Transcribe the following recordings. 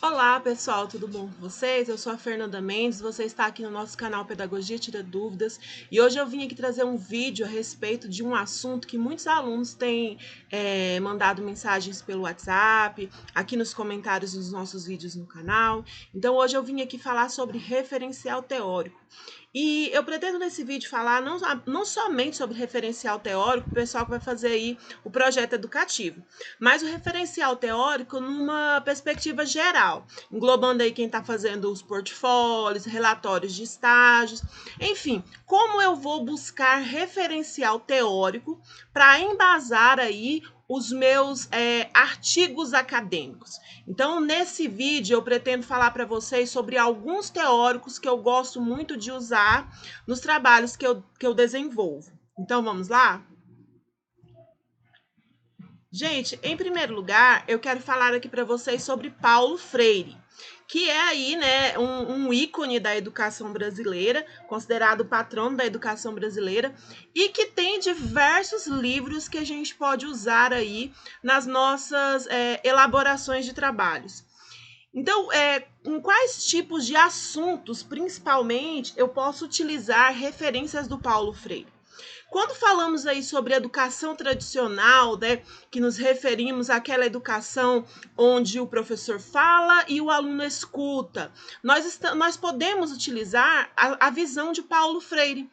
Olá pessoal, tudo bom com vocês? Eu sou a Fernanda Mendes, você está aqui no nosso canal Pedagogia Tira Dúvidas e hoje eu vim aqui trazer um vídeo a respeito de um assunto que muitos alunos têm mandado mensagens pelo WhatsApp, aqui nos comentários dos nossos vídeos no canal. Então hoje eu vim aqui falar sobre referencial teórico. E eu pretendo nesse vídeo falar não somente sobre referencial teórico, o pessoal que vai fazer aí o projeto educativo, mas o referencial teórico numa perspectiva geral, englobando aí quem está fazendo os portfólios, relatórios de estágios, enfim, como eu vou buscar referencial teórico para embasar aí os meus artigos acadêmicos. Então, nesse vídeo, eu pretendo falar para vocês sobre alguns teóricos que eu gosto muito de usar nos trabalhos que eu desenvolvo. Então, vamos lá? Gente, em primeiro lugar, eu quero falar aqui para vocês sobre Paulo Freire, que é aí, né, um ícone da educação brasileira, considerado o patrono da educação brasileira, e que tem diversos livros que a gente pode usar aí nas nossas elaborações de trabalhos. Então, em quais tipos de assuntos, principalmente, eu posso utilizar referências do Paulo Freire? Quando falamos aí sobre educação tradicional, né, que nos referimos àquela educação onde o professor fala e o aluno escuta, nós podemos utilizar a visão de Paulo Freire.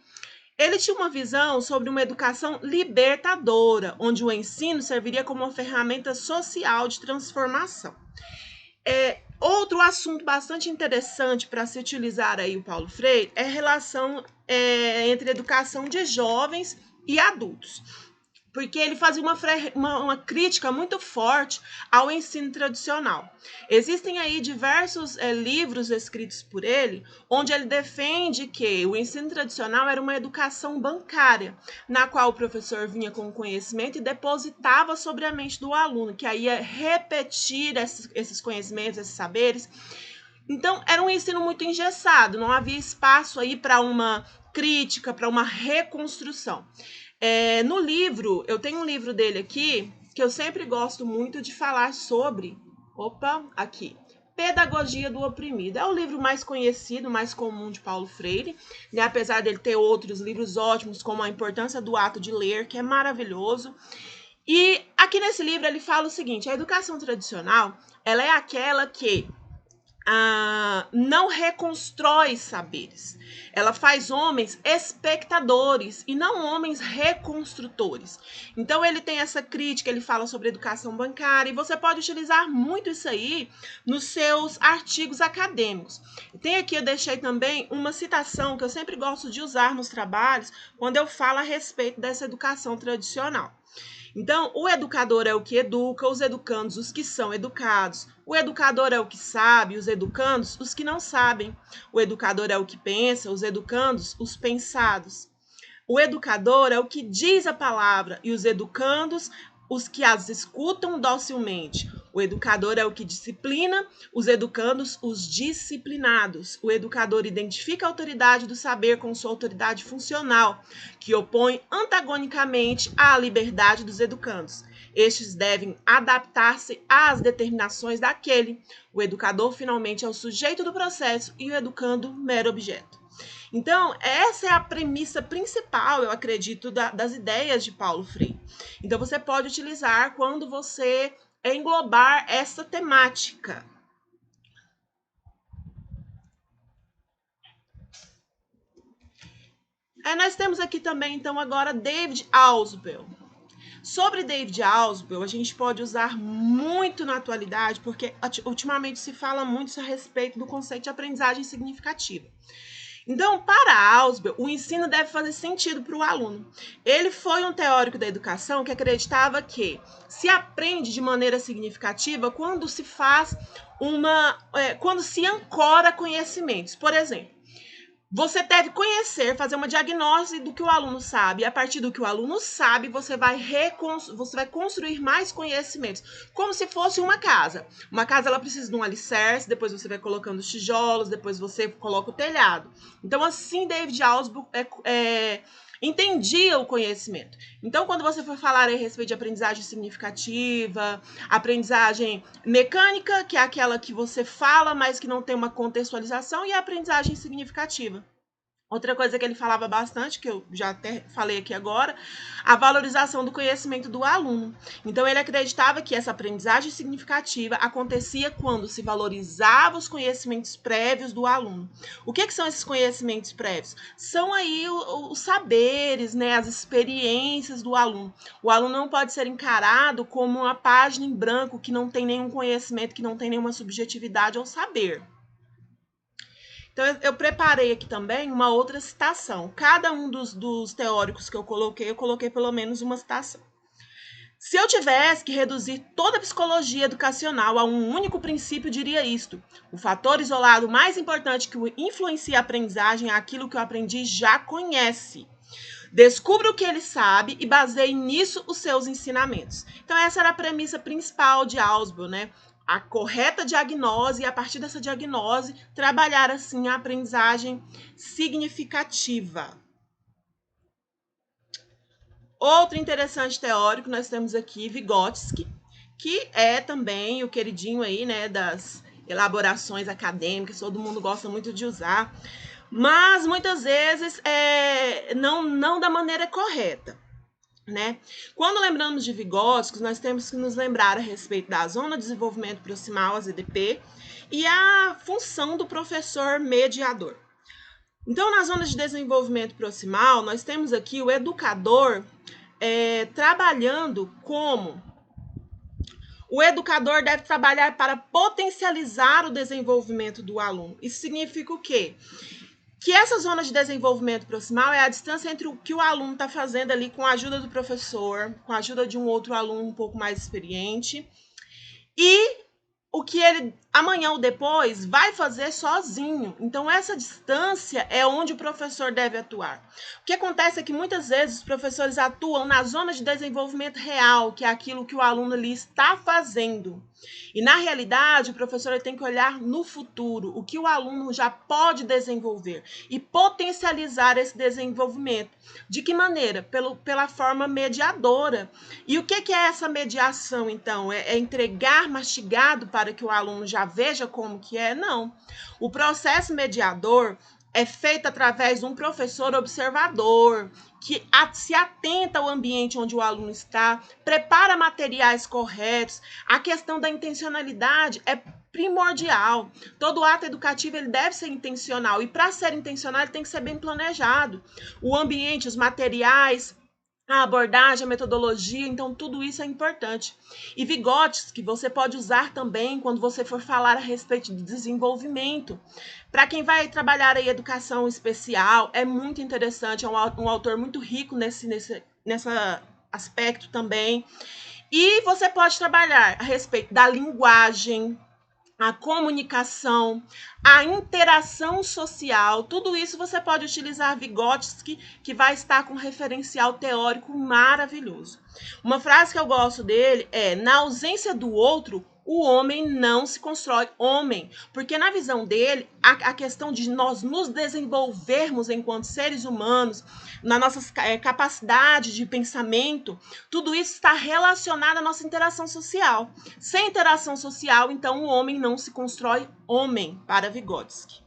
Ele tinha uma visão sobre uma educação libertadora, onde o ensino serviria como uma ferramenta social de transformação. Outro assunto bastante interessante para se utilizar aí o Paulo Freire é a relação entre educação de jovens e adultos, porque ele fazia uma crítica muito forte ao ensino tradicional. Existem aí diversos livros escritos por ele, onde ele defende que o ensino tradicional era uma educação bancária, na qual o professor vinha com o conhecimento e depositava sobre a mente do aluno, que aí ia repetir esses conhecimentos, esses saberes. Então, era um ensino muito engessado, não havia espaço aí para uma crítica, para uma reconstrução. No livro, eu tenho um livro dele aqui, que eu sempre gosto muito de falar sobre. Opa, aqui. Pedagogia do Oprimido. É o livro mais conhecido, mais comum de Paulo Freire, né? Apesar dele ter outros livros ótimos, como A Importância do Ato de Ler, que é maravilhoso. E aqui nesse livro ele fala o seguinte: a educação tradicional, ela é aquela que não reconstrói saberes. Ela faz homens espectadores e não homens reconstrutores. Então ele tem essa crítica, ele fala sobre educação bancária e você pode utilizar muito isso aí nos seus artigos acadêmicos. Tem aqui, eu deixei também uma citação que eu sempre gosto de usar nos trabalhos quando eu falo a respeito dessa educação tradicional. Então, o educador é o que educa, os educandos, os que são educados. O educador é o que sabe, os educandos, os que não sabem. O educador é o que pensa, os educandos, os pensados. O educador é o que diz a palavra e os educandos, os que as escutam docilmente. O educador é o que disciplina, os educandos, os disciplinados. O educador identifica a autoridade do saber com sua autoridade funcional, que opõe antagonicamente à liberdade dos educandos. Estes devem adaptar-se às determinações daquele. O educador, finalmente, é o sujeito do processo e o educando, mero objeto. Então, essa é a premissa principal, eu acredito, das ideias de Paulo Freire. Então, você pode utilizar quando você englobar essa temática. Nós temos aqui também, então, agora David Ausubel. Sobre David Ausubel, a gente pode usar muito na atualidade, porque ultimamente se fala muito a respeito do conceito de aprendizagem significativa. Então, para Ausubel, o ensino deve fazer sentido para o aluno. Ele foi um teórico da educação que acreditava que se aprende de maneira significativa quando se faz quando se ancora conhecimentos. Por exemplo, você deve conhecer, fazer uma diagnose do que o aluno sabe. E a partir do que o aluno sabe, você vai construir mais conhecimentos. Como se fosse uma casa. Uma casa ela precisa de um alicerce, depois você vai colocando os tijolos, depois você coloca o telhado. Então, assim, David Ausubel entendia o conhecimento. Então, quando você for falar a respeito de aprendizagem significativa, aprendizagem mecânica, que é aquela que você fala, mas que não tem uma contextualização, e a aprendizagem significativa. Outra coisa que ele falava bastante, que eu já até falei aqui agora, a valorização do conhecimento do aluno. Então, ele acreditava que essa aprendizagem significativa acontecia quando se valorizava os conhecimentos prévios do aluno. O que são esses conhecimentos prévios? São aí os saberes, né, as experiências do aluno. O aluno não pode ser encarado como uma página em branco que não tem nenhum conhecimento, que não tem nenhuma subjetividade ou saber. Então, eu preparei aqui também uma outra citação. Cada um dos teóricos que eu coloquei pelo menos uma citação. Se eu tivesse que reduzir toda a psicologia educacional a um único princípio, diria isto: o fator isolado mais importante que influencia a aprendizagem é aquilo que o aprendiz já conhece. Descubra o que ele sabe e baseie nisso os seus ensinamentos. Então, essa era a premissa principal de Ausubel, né? A correta diagnose e, a partir dessa diagnose, trabalhar, assim, a aprendizagem significativa. Outro interessante teórico, nós temos aqui Vygotsky, que é também o queridinho aí, né, das elaborações acadêmicas, todo mundo gosta muito de usar, mas muitas vezes não da maneira correta. Né? Quando lembramos de Vygotsky, nós temos que nos lembrar a respeito da Zona de Desenvolvimento Proximal, a ZDP, e a função do professor mediador. Então, na Zona de Desenvolvimento Proximal, nós temos aqui o educador trabalhando como... O educador deve trabalhar para potencializar o desenvolvimento do aluno. Isso significa o quê? Que essa zona de desenvolvimento proximal é a distância entre o que o aluno está fazendo ali com a ajuda do professor, com a ajuda de um outro aluno um pouco mais experiente, e o que ele amanhã ou depois vai fazer sozinho. Então, essa distância é onde o professor deve atuar. O que acontece é que muitas vezes os professores atuam na zona de desenvolvimento real, que é aquilo que o aluno ali está fazendo. E, na realidade, o professor tem que olhar no futuro, o que o aluno já pode desenvolver e potencializar esse desenvolvimento. De que maneira? Pela forma mediadora. E o que é essa mediação, então? É entregar mastigado para que o aluno já veja como que é? Não. O processo mediador é feito através de um professor observador, que se atenta ao ambiente onde o aluno está, prepara materiais corretos. A questão da intencionalidade é primordial. Todo ato educativo ele deve ser intencional, e para ser intencional ele tem que ser bem planejado. O ambiente, os materiais, a abordagem, a metodologia, então tudo isso é importante. E Vygotsky você pode usar também quando você for falar a respeito de desenvolvimento. Para quem vai trabalhar aí educação especial, é muito interessante, é um autor muito rico nesse aspecto também. E você pode trabalhar a respeito da linguagem, a comunicação, a interação social, tudo isso você pode utilizar Vygotsky, que vai estar com um referencial teórico maravilhoso. Uma frase que eu gosto dele é: na ausência do outro, o homem não se constrói homem, porque na visão dele, a questão de nós nos desenvolvermos enquanto seres humanos, na nossa capacidade de pensamento, tudo isso está relacionado à nossa interação social. Sem interação social, então, o homem não se constrói homem, para Vygotsky.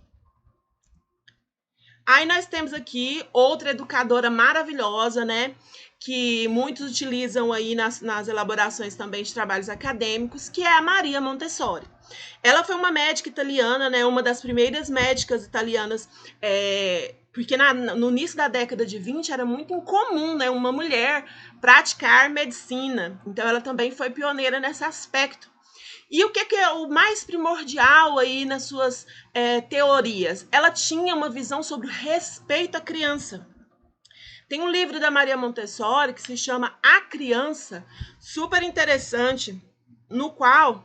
Aí nós temos aqui outra educadora maravilhosa, né? Que muitos utilizam aí nas elaborações também de trabalhos acadêmicos, que é a Maria Montessori. Ela foi uma médica italiana, né? Uma das primeiras médicas italianas, porque no início da década de 20 era muito incomum, né? Uma mulher praticar medicina. Então ela também foi pioneira nesse aspecto. E o que é o mais primordial aí nas suas teorias? Ela tinha uma visão sobre o respeito à criança. Tem um livro da Maria Montessori que se chama A Criança, super interessante, no qual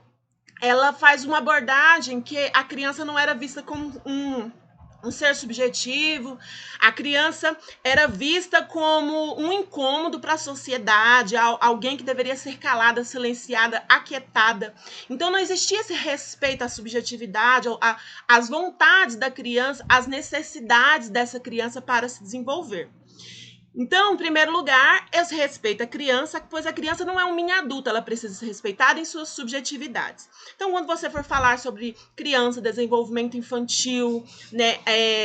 ela faz uma abordagem que a criança não era vista como um ser subjetivo, a criança era vista como um incômodo para a sociedade, alguém que deveria ser calada, silenciada, aquietada. Então não existia esse respeito à subjetividade, às vontades da criança, às necessidades dessa criança para se desenvolver. Então, em primeiro lugar, eu respeito a criança, pois a criança não é um mini adulto, ela precisa ser respeitada em suas subjetividades. Então, quando você for falar sobre criança, desenvolvimento infantil, né,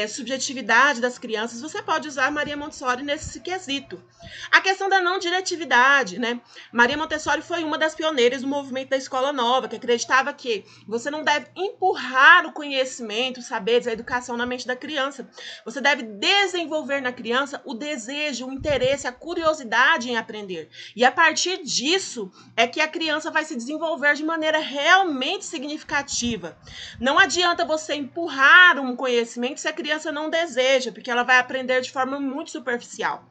subjetividade das crianças, você pode usar Maria Montessori nesse quesito. A questão da não diretividade, né? Maria Montessori foi uma das pioneiras do movimento da escola nova, que acreditava que você não deve empurrar o conhecimento, os saberes, a educação na mente da criança. Você deve desenvolver na criança o desejo, o interesse, a curiosidade em aprender. E a partir disso é que a criança vai se desenvolver de maneira realmente significativa. Não adianta você empurrar um conhecimento se a criança não deseja, porque ela vai aprender de forma muito superficial.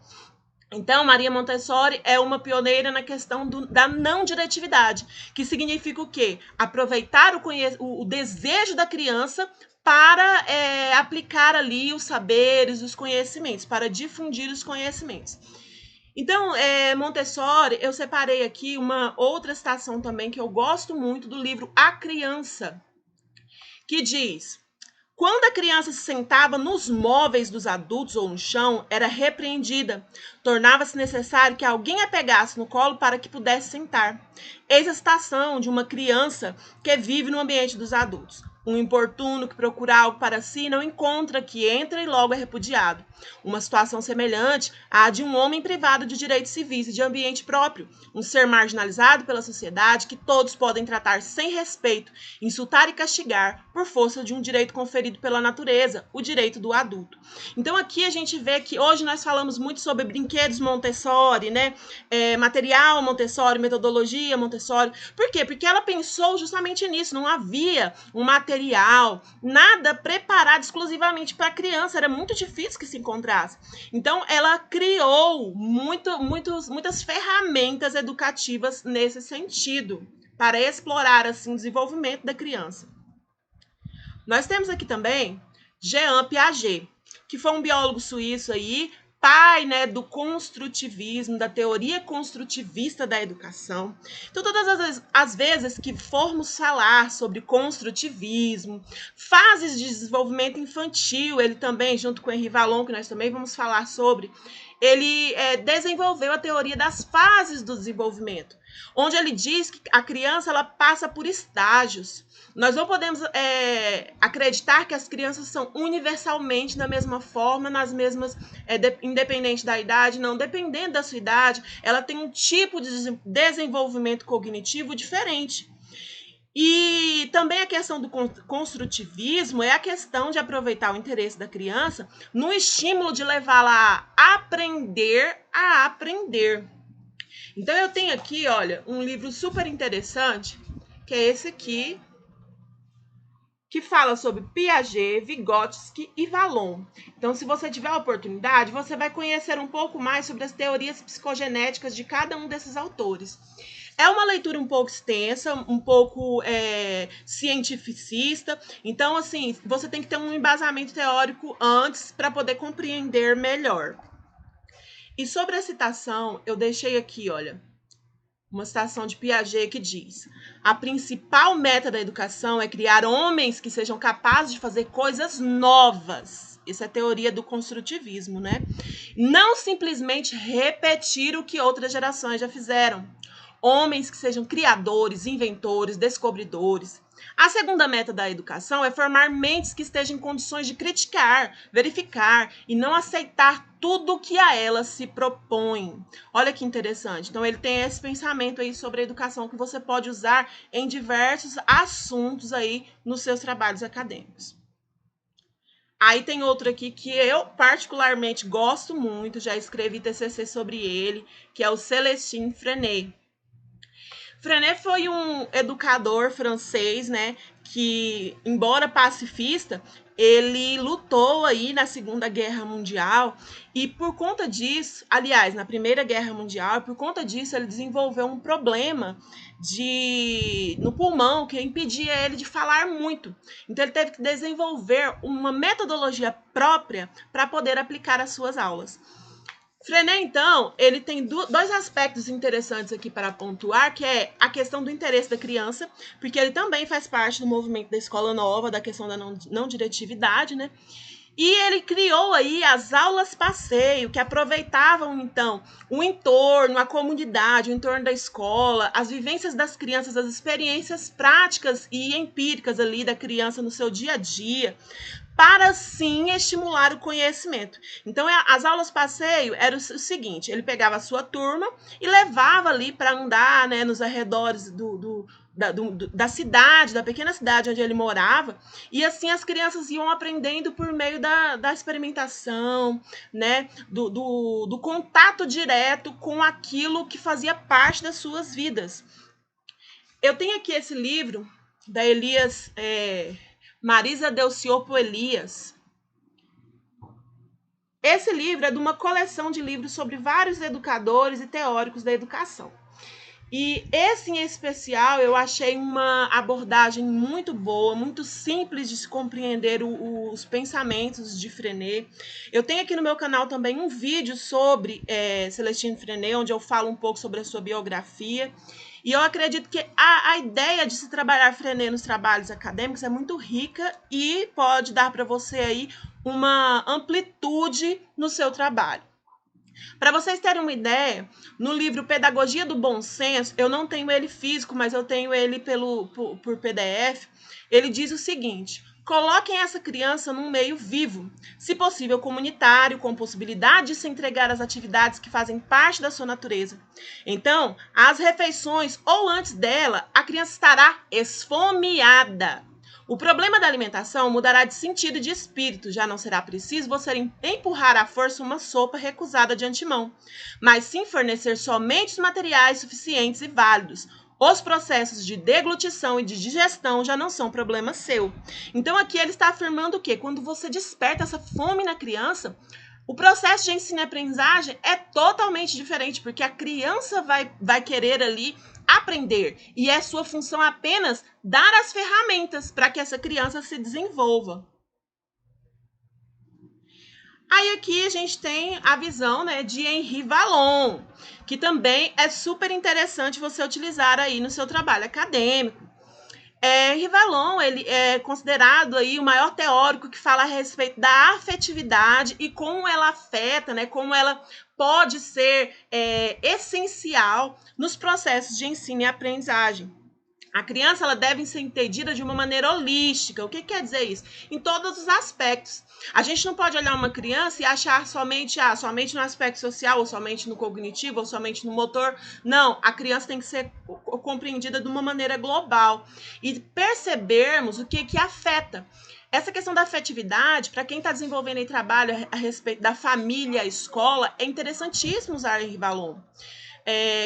Então, Maria Montessori é uma pioneira na questão da não diretividade, que significa o quê? Aproveitar o desejo da criança para aplicar ali os saberes, os conhecimentos, para difundir os conhecimentos. Então, Montessori, eu separei aqui uma outra citação também que eu gosto muito do livro A Criança, que diz: quando a criança se sentava nos móveis dos adultos ou no chão, era repreendida. Tornava-se necessário que alguém a pegasse no colo para que pudesse sentar. Eis a situação de uma criança que vive no ambiente dos adultos. Um importuno que procura algo para si não encontra, que entra e logo é repudiado. Uma situação semelhante à de um homem privado de direitos civis e de ambiente próprio, um ser marginalizado pela sociedade que todos podem tratar sem respeito, insultar e castigar por força de um direito conferido pela natureza, o direito do adulto. Então aqui a gente vê que hoje nós falamos muito sobre brinquedos Montessori, né? Material Montessori, metodologia Montessori. Por quê? Porque ela pensou justamente nisso, não havia um material, nada preparado exclusivamente para a criança, era muito difícil que se encontrasse. Então, ela criou muitas ferramentas educativas nesse sentido, para explorar assim, o desenvolvimento da criança. Nós temos aqui também Jean Piaget, que foi um biólogo suíço aí, pai, né, do construtivismo, da teoria construtivista da educação. Então, todas as vezes que formos falar sobre construtivismo, fases de desenvolvimento infantil, ele também, junto com Henri Vallon, que nós também vamos falar sobre, ele desenvolveu a teoria das fases do desenvolvimento, onde ele diz que a criança ela passa por estágios. Nós não podemos acreditar que as crianças são universalmente da mesma forma, nas mesmas, independente da idade, não. Dependendo da sua idade, ela tem um tipo de desenvolvimento cognitivo diferente. E também a questão do construtivismo é a questão de aproveitar o interesse da criança no estímulo de levá-la a aprender a aprender. Então eu tenho aqui, olha, um livro super interessante, que é esse aqui, que fala sobre Piaget, Vygotsky e Vallon. Então, se você tiver a oportunidade, você vai conhecer um pouco mais sobre as teorias psicogenéticas de cada um desses autores. É uma leitura um pouco extensa, um pouco cientificista. Então, assim, você tem que ter um embasamento teórico antes para poder compreender melhor. E sobre a citação, eu deixei aqui, olha, uma citação de Piaget que diz: a principal meta da educação é criar homens que sejam capazes de fazer coisas novas. Isso é a teoria do construtivismo, né? Não simplesmente repetir o que outras gerações já fizeram. Homens que sejam criadores, inventores, descobridores. A segunda meta da educação é formar mentes que estejam em condições de criticar, verificar e não aceitar tudo que a elas se propõe. Olha que interessante. Então, ele tem esse pensamento aí sobre a educação que você pode usar em diversos assuntos aí nos seus trabalhos acadêmicos. Aí tem outro aqui que eu particularmente gosto muito, já escrevi TCC sobre ele, que é o Célestin Freinet. Freinet foi um educador francês, né, que, embora pacifista, ele lutou aí na Segunda Guerra Mundial e por conta disso, aliás, na Primeira Guerra Mundial, por conta disso ele desenvolveu um problema no pulmão que impedia ele de falar muito. Então ele teve que desenvolver uma metodologia própria para poder aplicar as suas aulas. Freinet, então, ele tem dois aspectos interessantes aqui para pontuar, que é a questão do interesse da criança, porque ele também faz parte do movimento da escola nova, da questão da não diretividade, né? E ele criou aí as aulas passeio, que aproveitavam, então, o entorno, a comunidade, o entorno da escola, as vivências das crianças, as experiências práticas e empíricas ali da criança no seu dia a dia, para sim estimular o conhecimento. Então, as aulas passeio era o seguinte: ele pegava a sua turma e levava ali para andar, né, nos arredores da cidade, da pequena cidade onde ele morava, e assim as crianças iam aprendendo por meio da experimentação, né, do contato direto com aquilo que fazia parte das suas vidas. Eu tenho aqui esse livro da Elias Marisa Del Ciopo Elias. Esse livro é de uma coleção de livros sobre vários educadores e teóricos da educação. E esse em especial eu achei uma abordagem muito boa, muito simples de se compreender os pensamentos de Freinet. Eu tenho aqui no meu canal também um vídeo sobre Celestine Freinet, onde eu falo um pouco sobre a sua biografia. E eu acredito que a ideia de se trabalhar Freinet nos trabalhos acadêmicos é muito rica e pode dar para você aí uma amplitude no seu trabalho. Para vocês terem uma ideia, no livro Pedagogia do Bom Senso, eu não tenho ele físico, mas eu tenho ele por PDF, ele diz o seguinte: coloquem essa criança num meio vivo, se possível comunitário, com possibilidade de se entregar às atividades que fazem parte da sua natureza. Então, às refeições ou antes dela, a criança estará esfomeada. O problema da alimentação mudará de sentido e de espírito, já não será preciso você empurrar à força uma sopa recusada de antemão, mas sim fornecer somente os materiais suficientes e válidos. Os processos de deglutição e de digestão já não são problema seu. Então aqui ele está afirmando o quê? Quando você desperta essa fome na criança, o processo de ensino e aprendizagem é totalmente diferente, porque a criança vai querer ali aprender, e é sua função apenas dar as ferramentas para que essa criança se desenvolva. Aí aqui a gente tem a visão, né, de Henri Vallon, que também é super interessante você utilizar aí no seu trabalho acadêmico. Henri Vallon, ele é considerado aí o maior teórico que fala a respeito da afetividade e como ela afeta, né, como ela pode ser essencial nos processos de ensino e aprendizagem. A criança ela deve ser entendida de uma maneira holística. O que quer dizer isso? Em todos os aspectos. A gente não pode olhar uma criança e achar somente no aspecto social, ou somente no cognitivo, ou somente no motor. Não, a criança tem que ser compreendida de uma maneira global. E percebermos o que afeta. Essa questão da afetividade, para quem está desenvolvendo aí trabalho a respeito da família, a escola, é interessantíssimo usar Henri Vallon.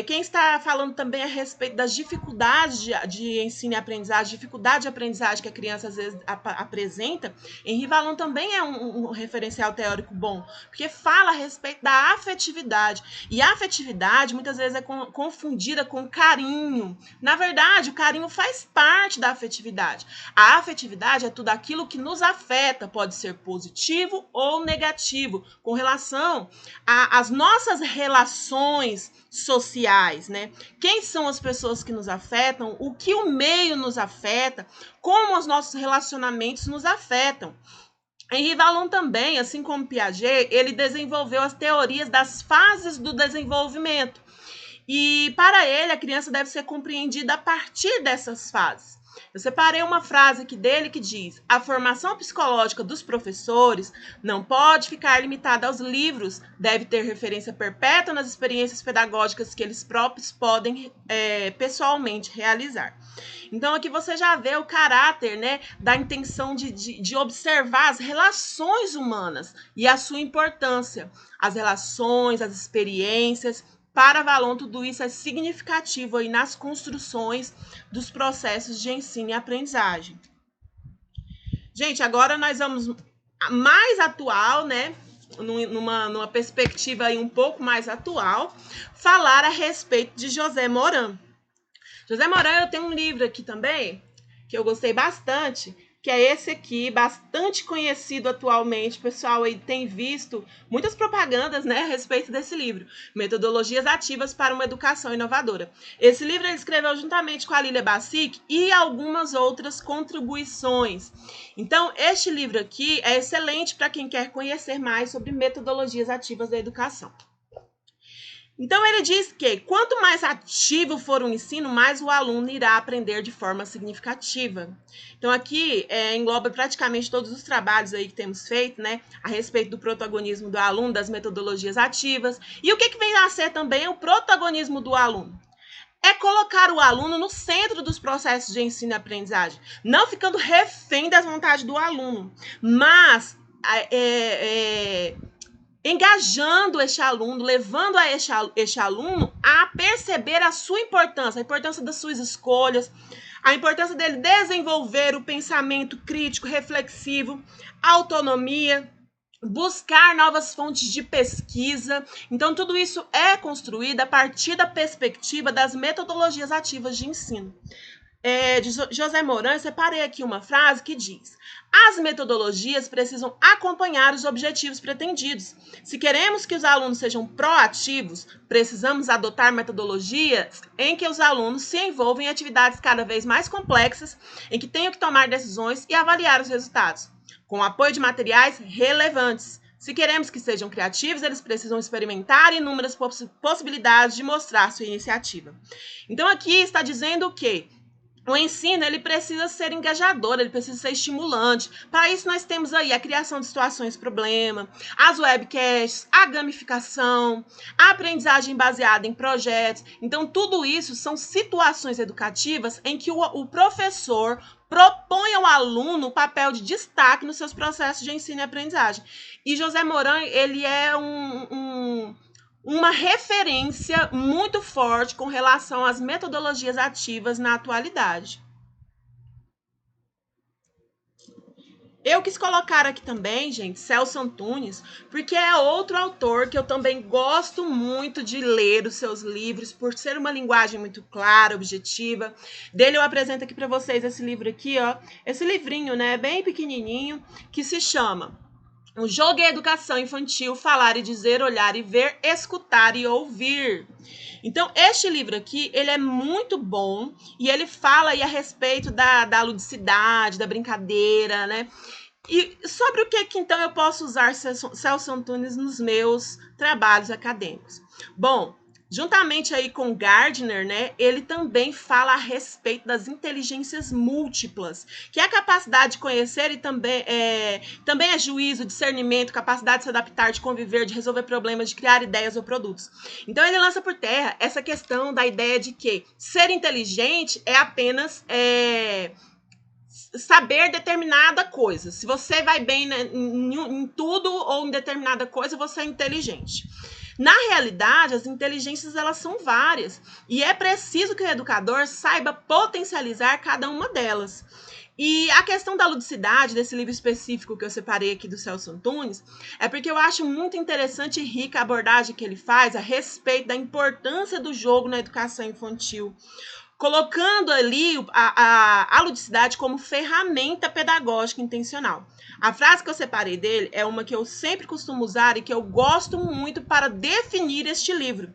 Quem está falando também a respeito das dificuldades de ensino e aprendizagem, dificuldade de aprendizagem que a criança às vezes apresenta, Henri Vallon também é um referencial teórico bom, porque fala a respeito da afetividade. E a afetividade muitas vezes é confundida com carinho. Na verdade, o carinho faz parte da afetividade. A afetividade é tudo aquilo que nos afeta, pode ser positivo ou negativo, com relação às nossas relações sociais, né? Quem são as pessoas que nos afetam, o que o meio nos afeta, como os nossos relacionamentos nos afetam. Henri Vallon também, assim como Piaget, ele desenvolveu as teorias das fases do desenvolvimento. E para ele, a criança deve ser compreendida a partir dessas fases. Eu separei uma frase aqui dele que diz: a formação psicológica dos professores não pode ficar limitada aos livros, deve ter referência perpétua nas experiências pedagógicas que eles próprios podem pessoalmente realizar. Então aqui você já vê o caráter, né, da intenção de observar as relações humanas e a sua importância. As relações, as experiências. Para Vallon, tudo isso é significativo aí nas construções dos processos de ensino e aprendizagem. Gente, agora nós vamos mais atual, né? Numa perspectiva aí um pouco mais atual, falar a respeito de José Moran. José Moran, eu tenho um livro aqui também, que eu gostei bastante, que é esse aqui, bastante conhecido atualmente. O pessoal aí tem visto muitas propagandas, né, a respeito desse livro, Metodologias Ativas para uma Educação Inovadora. Esse livro ele escreveu juntamente com a Lilia Bassic e algumas outras contribuições. Então, este livro aqui é excelente para quem quer conhecer mais sobre metodologias ativas da educação. Então, ele diz que quanto mais ativo for o ensino, mais o aluno irá aprender de forma significativa. Então, aqui engloba praticamente todos os trabalhos aí que temos feito, né, a respeito do protagonismo do aluno, das metodologias ativas. E o que vem a ser também o protagonismo do aluno? É colocar o aluno no centro dos processos de ensino e aprendizagem, não ficando refém das vontades do aluno, mas engajando este aluno, levando a este aluno a perceber a sua importância, a importância das suas escolhas, a importância dele desenvolver o pensamento crítico, reflexivo, autonomia, buscar novas fontes de pesquisa. Então, tudo isso é construído a partir da perspectiva das metodologias ativas de ensino. De José Moran, eu separei aqui uma frase que diz: as metodologias precisam acompanhar os objetivos pretendidos. Se queremos que os alunos sejam proativos, precisamos adotar metodologias em que os alunos se envolvam em atividades cada vez mais complexas, em que tenham que tomar decisões e avaliar os resultados, com apoio de materiais relevantes. Se queremos que sejam criativos, eles precisam experimentar inúmeras possibilidades de mostrar sua iniciativa. Então, aqui está dizendo o quê? O ensino ele precisa ser engajador, ele precisa ser estimulante. Para isso, nós temos aí a criação de situações-problema, as webcasts, a gamificação, a aprendizagem baseada em projetos. Então, tudo isso são situações educativas em que o professor propõe ao aluno o papel de destaque nos seus processos de ensino e aprendizagem. E José Moran, ele é uma referência muito forte com relação às metodologias ativas na atualidade. Eu quis colocar aqui também, gente, Celso Antunes, porque é outro autor que eu também gosto muito de ler os seus livros, por ser uma linguagem muito clara, objetiva. Dele eu apresento aqui para vocês esse livro aqui, ó, esse livrinho, né, bem pequenininho, que se chama O Jogo e a Educação Infantil, Falar e Dizer, Olhar e Ver, Escutar e Ouvir. Então, este livro aqui, ele é muito bom e ele fala aí a respeito da ludicidade, da brincadeira, né? E sobre o que então eu posso usar Celso Antunes nos meus trabalhos acadêmicos? Bom, juntamente aí com Gardner, né, ele também fala a respeito das inteligências múltiplas, que é a capacidade de conhecer e também é juízo, discernimento, capacidade de se adaptar, de conviver, de resolver problemas, de criar ideias ou produtos. Então ele lança por terra essa questão da ideia de que ser inteligente é apenas saber determinada coisa. Se você vai bem em tudo ou em determinada coisa, você é inteligente. Na realidade, as inteligências elas são várias e é preciso que o educador saiba potencializar cada uma delas. E a questão da ludicidade, desse livro específico que eu separei aqui do Celso Antunes, é porque eu acho muito interessante e rica a abordagem que ele faz a respeito da importância do jogo na educação infantil, colocando ali a ludicidade como ferramenta pedagógica intencional. A frase que eu separei dele é uma que eu sempre costumo usar e que eu gosto muito para definir este livro.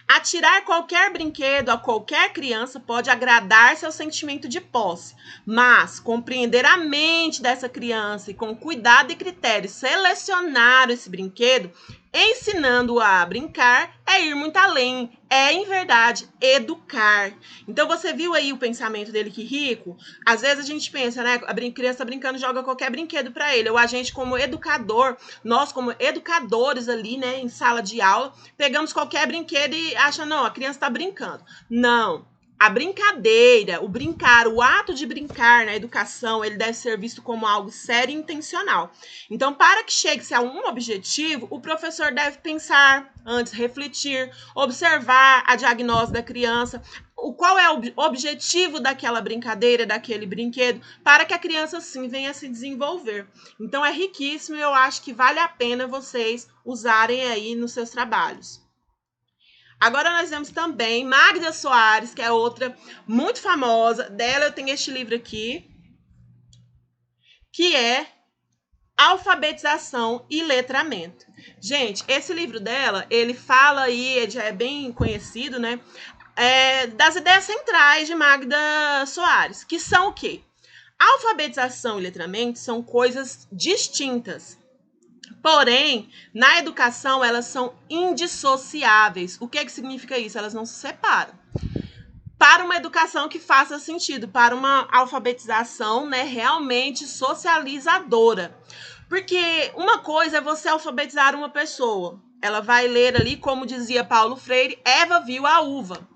Atirar qualquer brinquedo a qualquer criança pode agradar seu sentimento de posse, mas compreender a mente dessa criança e com cuidado e critério selecionar esse brinquedo, ensinando-a a brincar, é ir muito além, é, em verdade, educar. Então, você viu aí o pensamento dele que rico? Às vezes a gente pensa, né, a criança brincando joga qualquer brinquedo para ele, ou a gente como educador, nós como educadores ali, né, em sala de aula, pegamos qualquer brinquedo e acha, não, a criança está brincando. Não. A brincadeira, o brincar, o ato de brincar na educação, ele deve ser visto como algo sério e intencional. Então, para que chegue-se a um objetivo, o professor deve pensar antes, refletir, observar a diagnose da criança, qual é o objetivo daquela brincadeira, daquele brinquedo, para que a criança, sim, venha a se desenvolver. Então, é riquíssimo e eu acho que vale a pena vocês usarem aí nos seus trabalhos. Agora nós temos também Magda Soares, que é outra muito famosa. Dela eu tenho este livro aqui, que é Alfabetização e Letramento. Gente, esse livro dela, ele fala aí, ele já é bem conhecido, né? Das ideias centrais de Magda Soares, que são o quê? Alfabetização e letramento são coisas distintas. Porém, na educação, elas são indissociáveis. O que significa isso? Elas não se separam. Para uma educação que faça sentido, para uma alfabetização, né, realmente socializadora. Porque uma coisa é você alfabetizar uma pessoa. Ela vai ler ali, como dizia Paulo Freire, Eva viu a uva.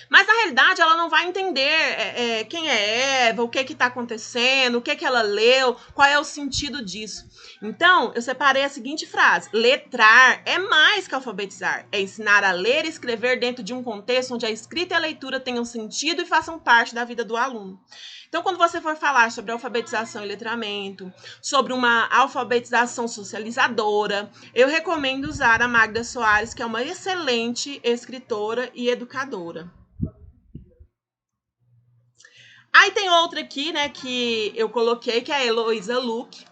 Mas, na realidade, ela não vai entender quem é Eva, o que está acontecendo, o que ela leu, qual é o sentido disso. Então, eu separei a seguinte frase: letrar é mais que alfabetizar. É ensinar a ler e escrever dentro de um contexto onde a escrita e a leitura tenham sentido e façam parte da vida do aluno. Então, quando você for falar sobre alfabetização e letramento, sobre uma alfabetização socializadora, eu recomendo usar a Magda Soares, que é uma excelente escritora e educadora. Aí tem outra aqui, né, que eu coloquei, que é a Heloísa Luque.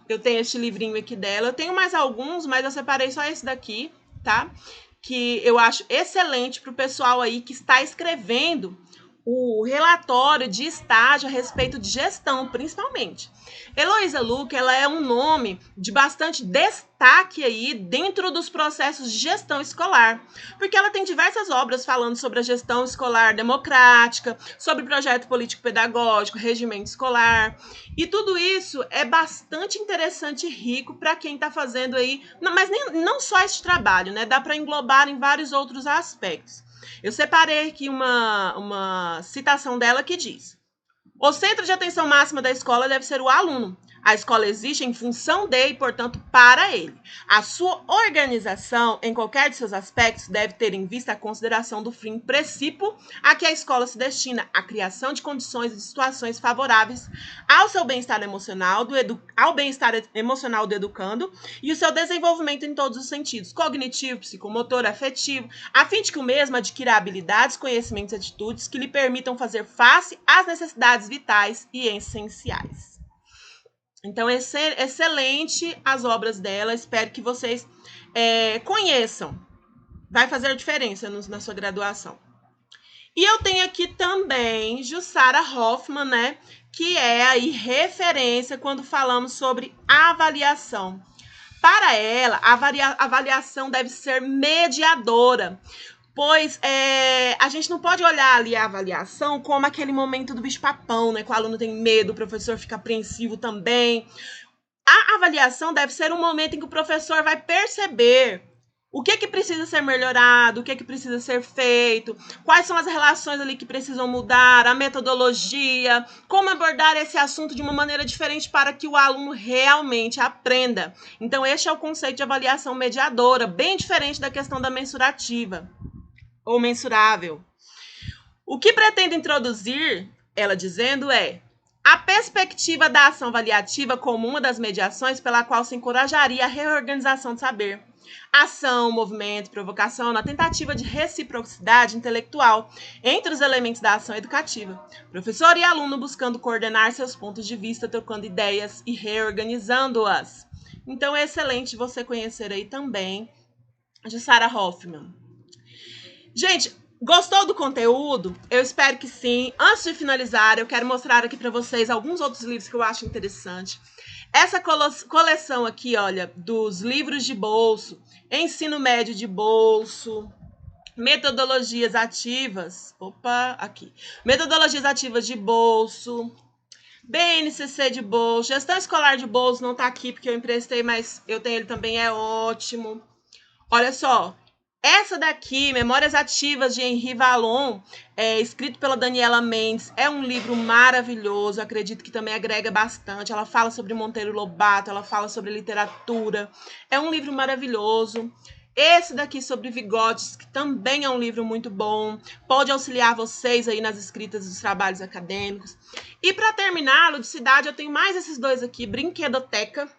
Eu tenho este livrinho aqui dela. Eu tenho mais alguns, mas eu separei só esse daqui, tá? Que eu acho excelente para o pessoal aí que está escrevendo o relatório de estágio a respeito de gestão, principalmente. Heloísa Luque, ela é um nome de bastante destaque aí dentro dos processos de gestão escolar, porque ela tem diversas obras falando sobre a gestão escolar democrática, sobre projeto político-pedagógico, regimento escolar, e tudo isso é bastante interessante e rico para quem está fazendo aí, mas não só esse trabalho, né? Dá para englobar em vários outros aspectos. Eu separei aqui uma citação dela que diz: o centro de atenção máxima da escola deve ser o aluno. A escola existe em função de e, portanto, para ele. A sua organização, em qualquer de seus aspectos, deve ter em vista a consideração do fim princípio a que a escola se destina, a criação de condições e situações favoráveis ao seu bem-estar emocional, ao bem-estar emocional do educando e o seu desenvolvimento em todos os sentidos, cognitivo, psicomotor, afetivo, a fim de que o mesmo adquira habilidades, conhecimentos e atitudes que lhe permitam fazer face às necessidades vitais e essenciais. Então, excelente as obras dela. Espero que vocês conheçam. Vai fazer diferença na sua graduação. E eu tenho aqui também Jussara Hoffmann, né? Que é aí referência quando falamos sobre avaliação. Para ela, a avaliação deve ser mediadora. Pois a gente não pode olhar ali a avaliação como aquele momento do bicho-papão, né? Que o aluno tem medo, o professor fica apreensivo também. A avaliação deve ser um momento em que o professor vai perceber o que precisa ser melhorado, o que precisa ser feito, quais são as relações ali que precisam mudar, a metodologia, como abordar esse assunto de uma maneira diferente para que o aluno realmente aprenda. Então, este é o conceito de avaliação mediadora, bem diferente da questão da mensurativa ou mensurável. O que pretende introduzir, ela dizendo, é a perspectiva da ação avaliativa como uma das mediações pela qual se encorajaria a reorganização do saber. Ação, movimento, provocação na tentativa de reciprocidade intelectual entre os elementos da ação educativa. Professor e aluno buscando coordenar seus pontos de vista, trocando ideias e reorganizando-as. Então é excelente você conhecer aí também Jussara Hoffmann. Gente, gostou do conteúdo? Eu espero que sim. Antes de finalizar, eu quero mostrar aqui para vocês alguns outros livros que eu acho interessante. Essa coleção aqui, olha, dos livros de bolso, ensino médio de bolso, metodologias ativas, metodologias ativas de bolso, BNCC de bolso, gestão escolar de bolso, não tá aqui porque eu emprestei, mas eu tenho ele também, é ótimo. Olha só, essa daqui, Memórias Ativas de Henri Vallon, escrito pela Daniela Mendes, é um livro maravilhoso, acredito que também agrega bastante. Ela fala sobre Monteiro Lobato, ela fala sobre literatura, é um livro maravilhoso. Esse daqui sobre Vygotsky, que também é um livro muito bom, pode auxiliar vocês aí nas escritas dos trabalhos acadêmicos. E para terminar, ludicidade, eu tenho mais esses dois aqui, Brinquedoteca,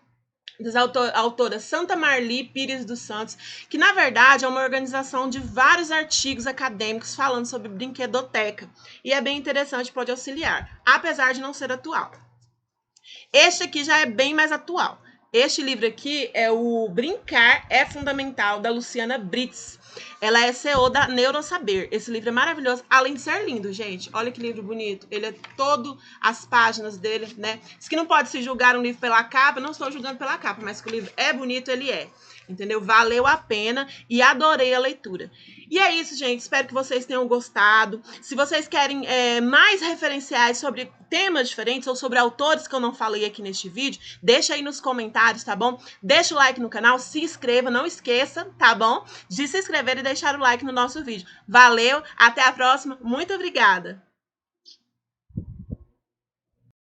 da autora Santa Marli Pires dos Santos, que na verdade é uma organização de vários artigos acadêmicos falando sobre brinquedoteca. E é bem interessante, pode auxiliar, apesar de não ser atual. Este aqui já é bem mais atual. Este livro aqui é o Brincar é Fundamental, da Luciana Britz. Ela é CEO da Neurosaber. Esse livro é maravilhoso, além de ser lindo, gente. Olha que livro bonito. Ele é todo, as páginas dele, né? Diz que não pode se julgar um livro pela capa. Não estou julgando pela capa, mas que o livro é bonito, ele é. Entendeu? Valeu a pena e adorei a leitura. E é isso, gente. Espero que vocês tenham gostado. Se vocês querem mais referenciais sobre temas diferentes ou sobre autores que eu não falei aqui neste vídeo, deixa aí nos comentários, tá bom? Deixa o like no canal, se inscreva, não esqueça, tá bom? De se inscrever e deixar o like no nosso vídeo. Valeu, até a próxima. Muito obrigada!